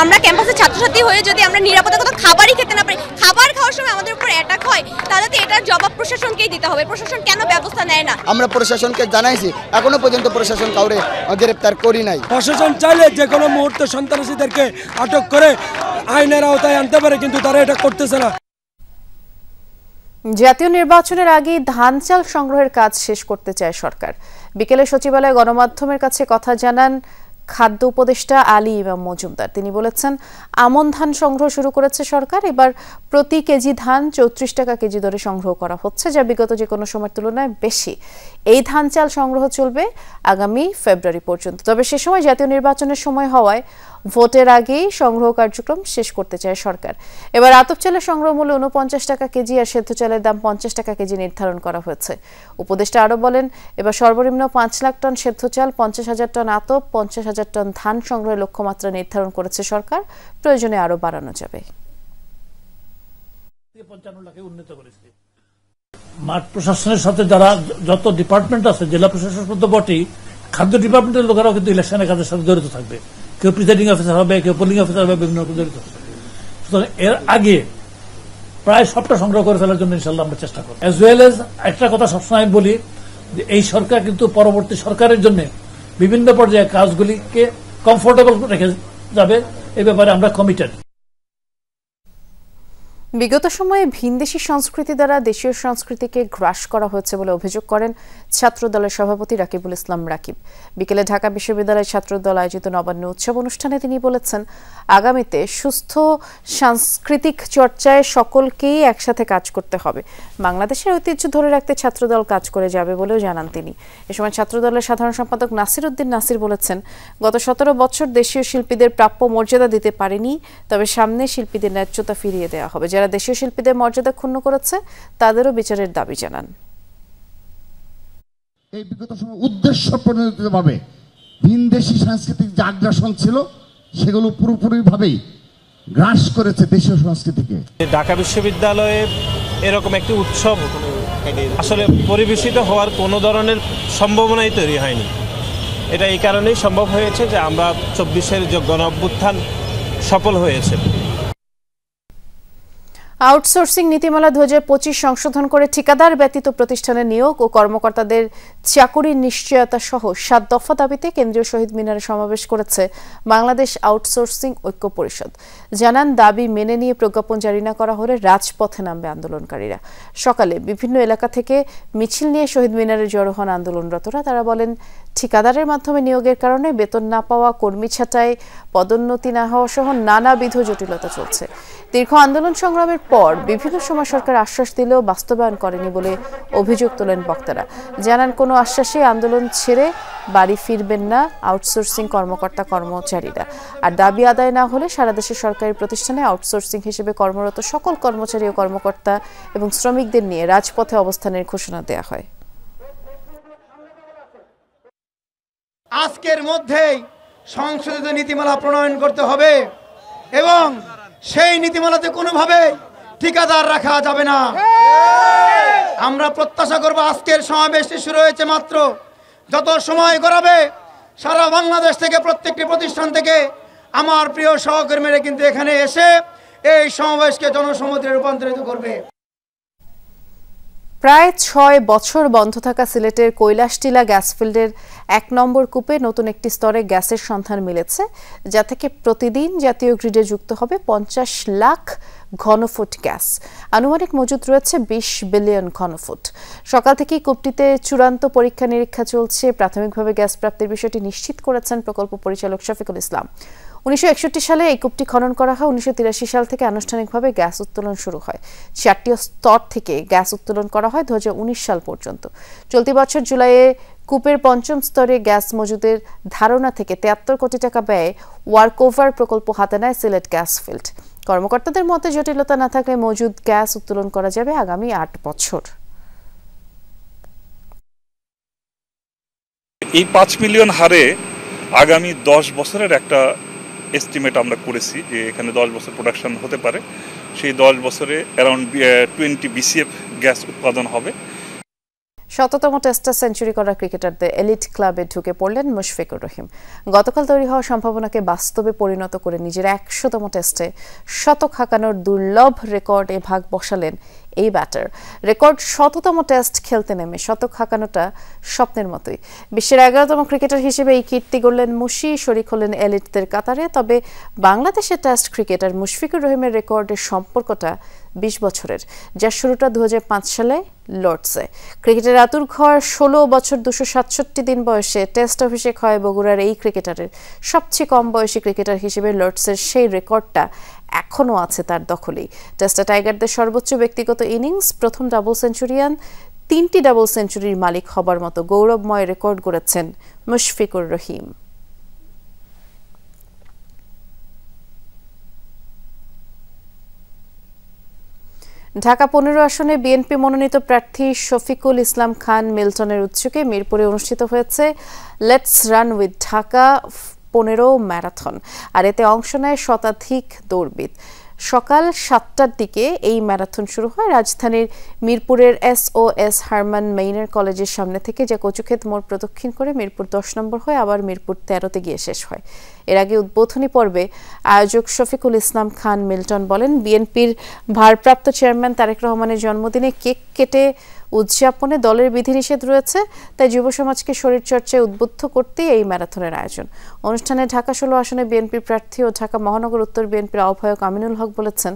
আমরা ক্যাম্পাসে ছাত্রছাত্রী হয়ে যদি আমরা নিরাপত্তাগত খাবারই খেতে না পারি, খাবার খাওয়ার সময় আমাদের উপর অ্যাটাক হয়, তাহলে তো এটার জবাব প্রশাসনকেই দিতে হবে। প্রশাসন কেন ব্যবস্থা নেয় না? আমরা প্রশাসনকে জানাইছি, এখনো পর্যন্ত প্রশাসন কাউরে গ্রেফতার করি নাই। প্রশাসন চাইলে যে কোনো মুহূর্তে সন্ত্রাসীদেরকে আটক করে আইনের আওতায় আনতে পারে, কিন্তু তারা এটা করতেছে না। জাতীয় নির্বাচনের আগে ধান চাল সংগ্রহের কাজ শেষ করতে চায় সরকার। বিকেলে সচিবালয়ে গণমাধ্যমের কাছে কথা জানান খাদ্য উপদেষ্টা আলী ইমাম মজুমদার। তিনি বলেছেন, আমন ধান সংগ্রহ শুরু করেছে সরকার। এবার প্রতি কেজি ধান 34 টাকা কেজি দরে সংগ্রহ করা হচ্ছে, যা বিগত যে কোনো সময়ের তুলনায় বেশি। এই ধান চাল সংগ্রহ চলবে আগামী ফেব্রুয়ারি পর্যন্ত। তবে সে সময় জাতীয় নির্বাচনের সময় হওয়ায় ভোটের আগেই সংগ্রহ কার্যক্রম শেষ করতে চায় সরকার। এবার আতপ চালের সংগ্রহ মূল্য 49 টাকা কেজি আর সেদ্ধ চালের দাম 50 টাকা কেজি নির্ধারণ করা হয়েছে। উপদেষ্টা আরও বলেন, এবার সর্বনিম্ন 5 লাখ টন সেদ্ধ চাল, 50,000 টন আতপ, 50,000 টন ধান সংগ্রহের লক্ষ্যমাত্রা নির্ধারণ করেছে সরকার। প্রয়োজনে আরও বাড়ানো যাবে। মাঠ প্রশাসনের সাথে যারা যত ডিপার্টমেন্ট আছে, জেলা প্রশাসন পর্যন্ত বটেই, খাদ্য ডিপার্টমেন্টের লোকেরাও কিন্তু ইলেকশনের কাজের সাথে জড়িত থাকবে। কেউ প্রিসাইডিং অফিসার হবে, কেউ পোলিং অফিসার হবে, বিভিন্ন রকম জড়িত হবে। সুতরাং এর আগে প্রায় সবটা সংগ্রহ করে ফেলার জন্য ইনশাল্লাহ আমরা চেষ্টা করব। অ্যাজ ওয়েল এজ একটা কথা সবসময় বলি যে এই সরকার কিন্তু পরবর্তী সরকারের জন্য বিভিন্ন পর্যায়ে কাজগুলিকে কমফোর্টেবল রেখে যাবে, এ ব্যাপারে আমরা কমিটেড। বিগত সময়ে ভিনদেশি সংস্কৃতি দ্বারা দেশীয় সংস্কৃতিকে গ্রাস করা হয়েছে বলে অভিযোগ করেন ছাত্রদলের সভাপতি রাকিবুল ইসলাম রাকিব। বিকেলে ঢাকা বিশ্ববিদ্যালয়ের ছাত্রদল আয়োজিত নবান্ন উৎসব অনুষ্ঠানে তিনি বলেছেন, আগামীতে সুস্থ সাংস্কৃতিক চর্চায় সকলকেই একসাথে কাজ করতে হবে। বাংলাদেশের ঐতিহ্য ধরে রাখতে ছাত্রদল কাজ করে যাবে বলেও জানান তিনি। এ সময় ছাত্রদলের সাধারণ সম্পাদক নাসির উদ্দিন নাসির বলেছেন, গত 17 বছর দেশীয় শিল্পীদের প্রাপ্য মর্যাদা দিতে পারেনি, তবে সামনে শিল্পীদের ন্যায্যতা ফিরিয়ে দেওয়া হবে। যারা দেশীয় শিল্পীদের মর্যাদা ক্ষুণ্ণ করেছে তাদেরও বিচারের দাবি জানান। এই বিগত সময় উদ্দেশ্য প্রণোদিতভাবে ভিনদেশি সাংস্কৃতিক যে আগ্রাসন ছিল সেগুলো পুরোপুরিভাবেই গ্রাস করেছে দেশীয় সংস্কৃতিকে। ঢাকা বিশ্ববিদ্যালয়ে এরকম একটি উৎসব আসলে পরিবেশিত হওয়ার কোনো ধরনের সম্ভাবনাই তৈরি হয়নি। এটা এই কারণেই সম্ভব হয়েছে যে আমরা 24-এর যে গণ অভ্যুত্থান সফল হয়েছে। আউটসোর্সিং নীতিমালা 2025 সংশোধন করে ঠিকাদার ব্যতীত প্রতিষ্ঠানে নিয়োগ ও কর্মকর্তাদের চাকুরির নিশ্চয়তা সহ 7 দফা দাবিতে কেন্দ্রীয় শহীদ মিনারে সমাবেশ করেছে বাংলাদেশ আউটসোর্সিং ঐক্য পরিষদ। জানান, দাবি মেনে নিয়ে প্রজ্ঞাপন জারি না করা হলে রাজপথে নামবে আন্দোলনকারীরা। সকালে বিভিন্ন এলাকা থেকে মিছিল নিয়ে শহীদ মিনারে জড়ো হন আন্দোলনরতরা। তারা বলেন, ঠিকাদারের মাধ্যমে নিয়োগের কারণে বেতন না পাওয়া, কর্মী ছাঁটাই, পদোন্নতি না হওয়া সহ নানাবিধ জটিলতা চলছে। দীর্ঘ আন্দোলন সংগ্রামের পর বিভিন্ন সময় সরকার আশ্বাস দিলেও বাস্তবায়ন করেনি বলে অভিযোগ তোলেন বক্তারা। জানান, কোনো আশ্বাসে আন্দোলন ছেড়ে বাড়ি ফিরবেন না আউটসোর্সিং কর্মকর্তা কর্মচারীরা। আর দাবি আদায় না হলে সারা দেশের সরকারি প্রতিষ্ঠানে আউটসোর্সিং হিসেবে কর্মরত সকল কর্মচারী ও কর্মকর্তা এবং শ্রমিকদের নিয়ে রাজপথে অবস্থানের ঘোষণা দেওয়া হয়। আজকের মধ্যেই সংশোধিত নীতিমালা প্রণয়ন করতে হবে এবং সেই নীতিমালাতে কোনোভাবে ঠিকাদার রাখা যাবে না। আমরা প্রত্যাশা করব, আজকের সমাবেশটি শুরু হয়েছে মাত্র, যত সময় গড়াবে সারা বাংলাদেশ থেকে প্রত্যেকটি প্রতিষ্ঠান থেকে আমার প্রিয় সহকর্মীরা কিন্তু এখানে এসে এই সমাবেশকে জনসমুদ্রে রূপান্তরিত করবে। প্রায় 6 বছর বন্ধ থাকা সিলেটের কৈলাসটিলা গ্যাস ফিল্ডের 1 নম্বর কূপে নতুন একটি স্তরে গ্যাসের সন্ধান মিলেছে, যা থেকে প্রতিদিন জাতীয় গ্রিডে যুক্ত হবে 50 লাখ ঘনফুট গ্যাস। আনুমানিক মজুদ রয়েছে 20 বিলিয়ন ঘনফুট। সকাল থেকেই কূপটিতে চূড়ান্ত পরীক্ষা নিরীক্ষা চলছে। প্রাথমিকভাবে গ্যাস প্রাপ্তির বিষয়টি নিশ্চিত করেছেন প্রকল্প পরিচালক শফিকুল ইসলাম। 1961 সালে এই কূপটি খনন করা হয়। 1983 সাল থেকে আনুষ্ঠানিকভাবে গ্যাস উত্তোলন শুরু হয়। 4টি স্তর থেকে গ্যাস উত্তোলন করা হয় 2019 সাল পর্যন্ত। চলতি বছর জুলাইয়ে কূপের 5ম স্তরে গ্যাস মজুদের ধারণা থেকে 73 কোটি টাকা ব্যয়ে ওয়ার্কওভার প্রকল্প হাতে নেয় সিলেট গ্যাস ফিল্ড। কর্মকর্তাদের মতে, জটিলতা না থাকলে মজুদ গ্যাস উত্তোলন করা যাবে আগামী 8 বছর। এই 5 মিলিয়ন হারে আগামী 10 বছরের একটা এস্টিমেট আমরা করেছি যে এখানে 10 বছর প্রোডাকশন হতে পারে। সেই 10 বছরে অ্যারাউন্ড 20 BCF গ্যাস উৎপাদন হবে। শততম টেস্টে সেঞ্চুরি করা ক্রিকেটারদের এলিট ক্লাবে ঢুকে পড়লেন মুশফিকুর রহিম। গতকাল তৈরি হওয়া সম্ভাবনাকে বাস্তবে পরিণত করে নিজের 100তম টেস্টে শতক হাঁকানোর দুর্লভ রেকর্ডে ভাগ বসালেন এই ব্যাটার। রেকর্ড 100তম টেস্ট খেলতে নেমে শতক হাঁকানোটা স্বপ্নের মতোই। বিশ্বের 11তম ক্রিকেটার হিসেবে এই কীর্তি গড়লেন মুশি। শরিক হলেন এলিটদের কাতারে। তবে বাংলাদেশের টেস্ট ক্রিকেটার মুশফিকুর রহিমের রেকর্ডের সম্পর্কটা 20 বছরের, যার শুরুটা 2005 সালে লর্ডসে। ক্রিকেটের আতুর ঘর 16 বছর 267 দিন বয়সে টেস্ট অভিষেক হয় বগুড়ার এই ক্রিকেটারের। সবচেয়ে কম বয়সী ক্রিকেটার হিসেবে লর্ডসের সেই রেকর্ডটা এখনও আছে তার দখলেই। টেস্টে টাইগারদের সর্বোচ্চ ব্যক্তিগত ইনিংস, প্রথম ডাবল সেঞ্চুরিয়ান, 3টি ডাবল সেঞ্চুরির মালিক হবার মতো গৌরবময় রেকর্ড গড়েছেন মুশফিকুর রহিম। ঢাকা 15 আসনে বিএনপি মনোনীত প্রার্থী শফিকুল ইসলাম খান মিল্টনের উদ্যোগে মিরপুরে অনুষ্ঠিত হয়েছে let's run with Dhaka 15 marathon. আর এতে অংশ নেয় শতাধিক দৌড়বিদ। সকাল 7টার দিকে এই ম্যারাথন শুরু হয় রাজধানীর মিরপুরের SOS হারমান মেইনার কলেজের সামনে থেকে, যা কচুক্ষেত মোড় প্রদক্ষিণ করে মিরপুর 10 নম্বর হয়ে আবার মিরপুর 13তে গিয়ে শেষ হয়। এর আগে উদ্বোধনী পর্বে আয়োজক শফিকুল ইসলাম খান মিল্টন বলেন, বিএনপির ভারপ্রাপ্ত চেয়ারম্যান তারেক রহমানের জন্মদিনে কেক কেটে উদযাপনে দলের বিধিনিষেধ রয়েছে, তাই যুব সমাজকে শরীরচর্চায় উদ্বুদ্ধ করতেই এই ম্যারাথনের আয়োজন। অনুষ্ঠানে ঢাকা 16 আসনে বিএনপির প্রার্থী ও ঢাকা মহানগর উত্তর বিএনপির আহ্বায়ক আমিনুল হক বলেছেন,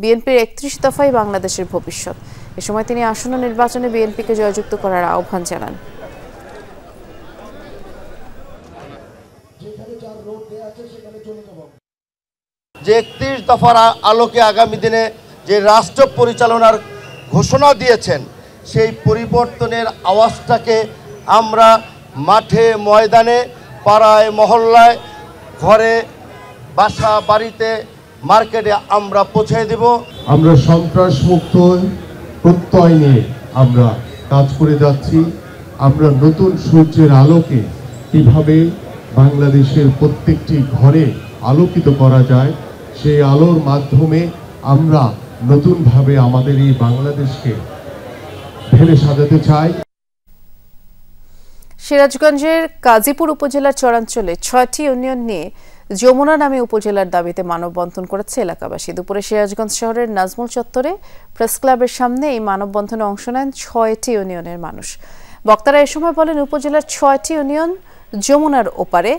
বিএনপির 31 দফাই বাংলাদেশের ভবিষ্যৎ। এ সময় তিনি আসন্ন নির্বাচনে বিএনপিকে জয়যুক্ত করার আহ্বান জানান। যে 31 দফার আলোকে আগামী দিনে যে রাষ্ট্র পরিচালনার ঘোষণা দিয়েছেন, সেই পরিবর্তনের আওয়াজটাকে আমরা মাঠে ময়দানে, পাড়ায় মহল্লায়, ঘরে বাসা বাড়িতে, মার্কেটে আমরা পৌঁছে দেব। আমরা সন্ত্রাস মুক্ত প্রত্যয় নিয়ে আমরা কাজ করে যাচ্ছি। আমরা নতুন সূর্যের আলোকে কিভাবে বাংলাদেশের প্রত্যেকটি ঘরে আলোকিত করা যায়, সেই আলোর মাধ্যমে আমরা নতুনভাবে আমাদের এই বাংলাদেশকে ঢেলে সাজাতে চাই। সিরাজগঞ্জের কাজীপুর উপজেলার চরাঞ্চলে ৬টি ইউনিয়ন নিয়ে যমুনা নামে উপজেলার দাবিতে মানববন্ধন করেছে এলাকাবাসী। দুপুরে সিরাজগঞ্জ শহরের নাজমুল চত্বরে প্রেস ক্লাবের সামনে এই মানববন্ধনে অংশ নেন ৬টি ইউনিয়নের মানুষ। বক্তারা এ সময় বলেন, উপজেলার ৬টি ইউনিয়ন যমুনার ওপারে,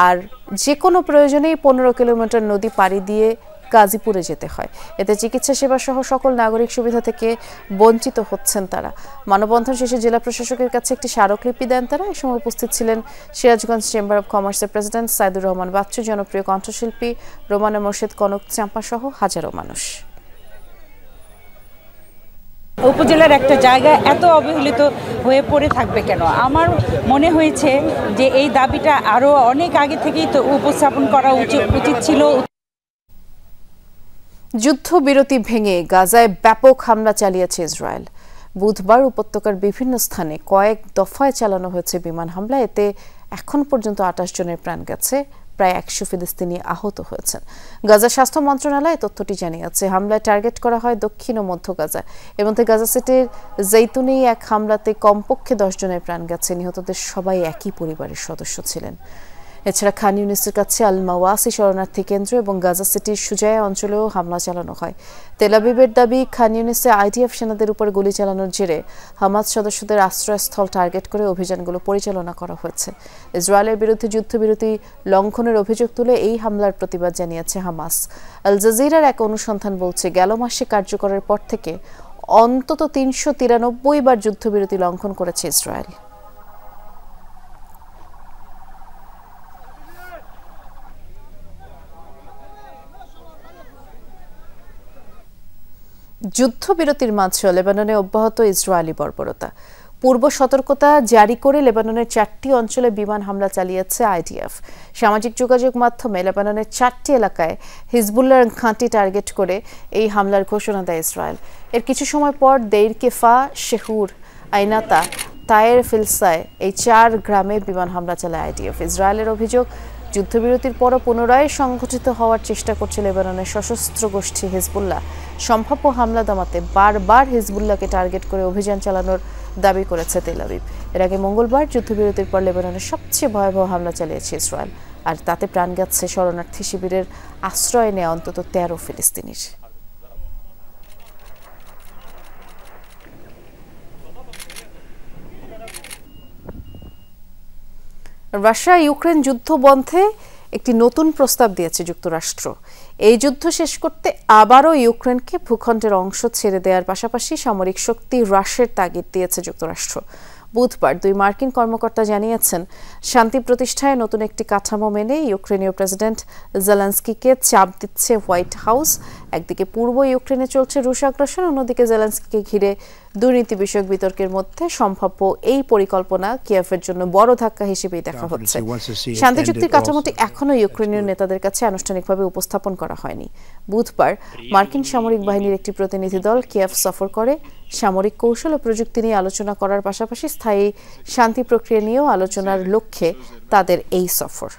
আর যে কোনো প্রয়োজনেই ১৫ কিলোমিটার নদী পাড়ি দিয়ে গাজীপুরে যেতে হয়। এতে চিকিৎসা সেবা সহ সকল নাগরিক সুবিধা থেকে বঞ্চিত হচ্ছেন তারা। মানববন্ধন শেষে জেলা প্রশাসকের কাছে একটি স্মারকলিপি দেন তারা। এ সময় উপস্থিত ছিলেন সিরাজগঞ্জ চেম্বার অব কমার্সের প্রেসিডেন্ট সাইদুর রহমান বাচ্চু, জনপ্রিয় কণ্ঠশিল্পী রোমানা মোর্শেদ কনক চাম্পা সহ হাজারো মানুষ। উপজেলার একটা জায়গা এত অবহেলিত হয়ে পড়ে থাকবে কেন? আমার মনে হয়েছে যে এই দাবিটা আরও অনেক আগে থেকেই তো উপস্থাপন করা উচিত ছিল। যুদ্ধবিরতি ভেঙে গাজায় ব্যাপক হামলা চালিয়েছে ইসরায়েল। বুধবার উপত্যকার বিভিন্ন স্থানে কয়েক দফায় চালানো হয়েছে বিমান হামলা। এতে এখন পর্যন্ত ২৮ জনের প্রাণ গেছে, প্রায় ১০০ ফিলিস্তিনি আহত হয়েছেন। গাজা স্বাস্থ্য মন্ত্রণালয় তথ্যটি জানিয়েছে। হামলায় টার্গেট করা হয় দক্ষিণ ও মধ্য গাজা। এর মধ্যে গাজা সিটির জৈতুনে এক হামলাতে কমপক্ষে ১০ জনের প্রাণ গেছে। নিহতদের সবাই একই পরিবারের সদস্য ছিলেন। এছাড়া খান ইউনিসের কাছে আল মাওয়াসি শরণার্থী কেন্দ্র এবং গাজা সিটির সুজায়া অঞ্চলেও হামলা চালানো হয়। তেল আবিবের দাবি, খান ইউনিসে আইডিএফ সেনাদের উপর গুলি চালানোর জেরে হামাস সদস্যদের আশ্রয়স্থল টার্গেট করে অভিযানগুলো পরিচালনা করা হয়েছে। ইসরায়েলের বিরুদ্ধে যুদ্ধবিরতি লঙ্ঘনের অভিযোগ তুলে এই হামলার প্রতিবাদ জানিয়েছে হামাস। আল জাজিরার এক অনুসন্ধান বলছে, গেল মাসে কার্যকরের পর থেকে অন্তত ৩৯৩ বার যুদ্ধবিরতি লঙ্ঘন করেছে ইসরায়েল। যুদ্ধবিরতির মাঝে লেবাননে অব্যাহত ইসরায়েলি বর্বরতা। পূর্ব সতর্কতা জারি করে লেবাননের ৪টি অঞ্চলে বিমান হামলা চালিয়েছে আইডিএফ। সামাজিক যোগাযোগ মাধ্যমে লেবাননের ৪টি এলাকায় হিজবুল্লাহর ঘাঁটি টার্গেট করে এই হামলার ঘোষণা দেয় ইসরায়েল। এর কিছু সময় পর দেইর কেফা, শেহুর, আইনাতা, তায়ের ফিলসায় এই ৪ গ্রামে বিমান হামলা চালায় আইডিএফ। ইসরায়েলের অভিযোগ, যুদ্ধবিরতির পরও পুনরায় সংগঠিত হওয়ার চেষ্টা করছে লেবাননের সশস্ত্র গোষ্ঠী হিজবুল্লাহ। সম্ভাব্য হামলা দমাতে বারবার হিজবুল্লাহকে টার্গেট করে অভিযান চালানোর দাবি করেছে তেল আবিব। এর আগে মঙ্গলবার যুদ্ধবিরতির পর লেবাননের সবচেয়ে ভয়াবহ হামলা চালিয়েছে ইসরায়েল, আর তাতে প্রাণ গেছে শরণার্থী শিবিরের আশ্রয় নেয় অন্তত ১৩ ফিলিস্তিনির। রাশিয়া ইউক্রেন যুদ্ধ বন্ধে একটি নতুন প্রস্তাব দিয়েছে যুক্তরাষ্ট্র। এই যুদ্ধ শেষ করতে আবারও ইউক্রেনকে ভূখণ্ডের অংশ ছেড়ে দেওয়ার পাশাপাশি সামরিক শক্তি হ্রাসের তাগিদ দিয়েছে যুক্তরাষ্ট্র। বুধবার ২ মার্কিন কর্মকর্তা জানিয়েছেন, শান্তি প্রতিষ্ঠায় নতুন একটি কাঠামো মেনে ইউক্রেনীয় প্রেসিডেন্ট জেলেনস্কিকে চাপ দিচ্ছে হোয়াইট হাউস। একদিকে পূর্ব ইউক্রেনে চলছে রুশ আগ্রাসন, অন্যদিকে জেলেনস্কিকে ঘিরে দুর্নীতি বিষয়ক বিতর্কের মধ্যে সম্ভাব্য এই পরিকল্পনা কিয়েভের জন্য বড় ধাক্কা হিসেবেই দেখা হচ্ছে। শান্তি চুক্তির কাঠামোটি এখনও ইউক্রেনীয় নেতাদের কাছে আনুষ্ঠানিকভাবে উপস্থাপন করা হয়নি। বুধবার মার্কিন সামরিক বাহিনীর একটি প্রতিনিধি দল কিয়েভ সফর করে সামরিক কৌশল ও প্রযুক্তি নিয়ে আলোচনা করার পাশাপাশি স্থায়ী শান্তি প্রক্রিয়া নিয়েও আলোচনার লক্ষ্যে তাদের এই সফর।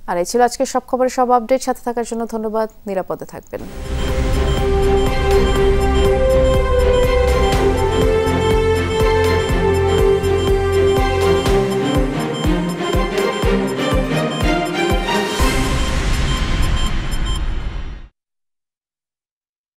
আর এই ছিল আজকের সব খবরের সব আপডেট। সাথে থাকার জন্য ধন্যবাদ। নিরাপদে থাকবেন।